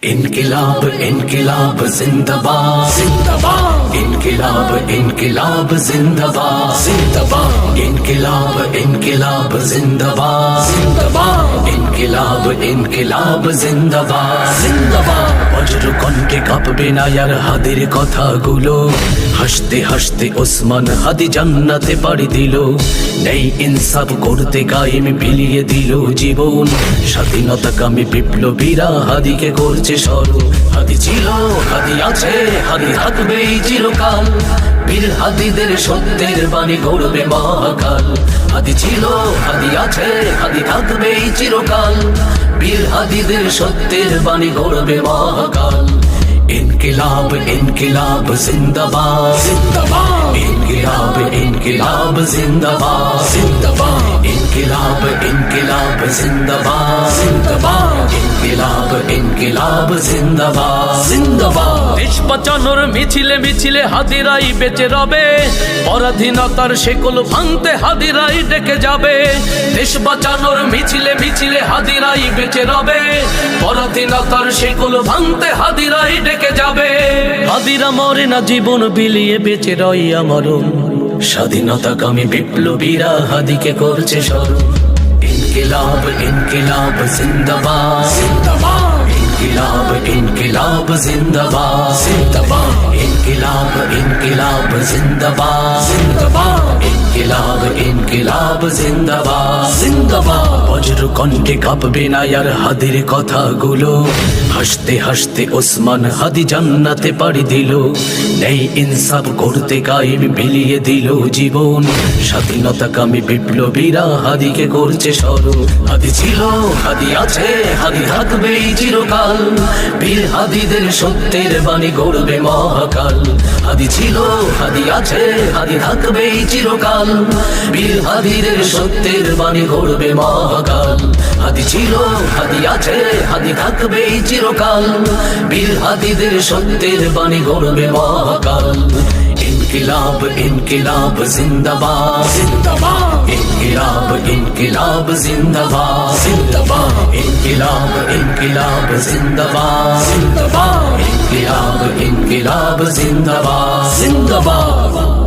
इनकिलाब इनकिलाब जिंदाबाद जिंदाबाद इनकिलाब इनकिलाब जिंदाबाद जिंदाबाद इनकिलाब इनकिलाब जिंदाबाद जिंदाबाद इनकिलाब इनकिलाब जिंदाबाद जिंदाबाद বজ্র কণ্ঠে কাঁপবে না আর হাদির কথাগুলো হাসতে হাসতে ওসমান হাদি জান্নাতে পাড়ি দিল নেই ইনসাফ করতে কায়েম বিলিয়ে দিল জীবন স্বাধীনতাকামী বিপ্লবীরা হাদিকে করছে স্মরণ হাদি ছিল হাদি আছে হাদি থাকবে চিরকাল বীর হাদিদের সত্যের বাণী গড়বে মহাকাল হাদি ছিল হাদি আছে হাদি থাকবে চিরকাল বীর হাদিদের সত্যের বাণী গড়বে মহাকাল इनकिलाब इनकिलाब जिंदाबाद जिंदाबाद इनकिलाब इनकिलाब जिंदाबाद जिंदाबाद इनकिलाब इनकिलाब जिंदाबाद जिंदाबाद इनकिलाब इनकिलाब जिंदाबाद जिंदाबाद দেশ বাঁচানোর মিছিলে মিছিলে হাদিরাই বেঁচে রবে পরাধীনতার শেকল ভাঙতে হাদিরাই ডেকে যাবে দেশ বাঁচানোর মিছিলে মিছিলে হাদিরাই বেঁচে রবে পরাধীনতার শেকল ভাঙতে হাদিরাই ডেকে যাবে হাদিরা মরে না জীবন বিলিয়ে বেঁচে রই আমরণ স্বাধীনতাকামী বিপ্লবীরা হাদিকে করছে স্মরণ इनकिलाब इनकिलाब जिंदाबाद जिंदाबाद इनकिलाब इनकिलाब जिंदाबाद जिंदाबाद इनकिलाब इनकिलाब जिंदाबाद जिंदाबाद इनकिलाब इनकिलाब जिंदाबाद जिंदाबाद বজ্র কণ্ঠে কাঁপবে না আর হাদির কথাগুলো হাসতে হাসতে ওসমান হাদি জান্নাতে পাড়ি দিল নেই ইনসাফ করতে কায়েম বিলিয়ে দিল জীবন স্বাধীনতাকামী বিপ্লবীরা হাদিকে করছে স্মরণ হাদি ছিল হাদি আছে হাদি থাকবে চিরকাল বীর হাদিদের সত্যের বাণী গড়বে মহাকাল হাদি ছিল হাদি আছে হাদি থাকবে চিরকাল বীর হাদিদের সত্যের বাণী গড়বে মহাকাল হাদি ছিল হাদি আছে হাদি থাকবে চিরকাল বীর হাদিদের সত্যের বাণী গড়বে মহাকাল इनकिलाब इनकिलाब जिंदाबाद जिंदाबाद इनकिलाब इनकिलाब जिंदाबाद जिंदाबाद इनकिलाब इनकिलाब जिंदाबाद जिंदाबाद इनकिलाब इनकिलाब जिंदाबाद जिंदाबाद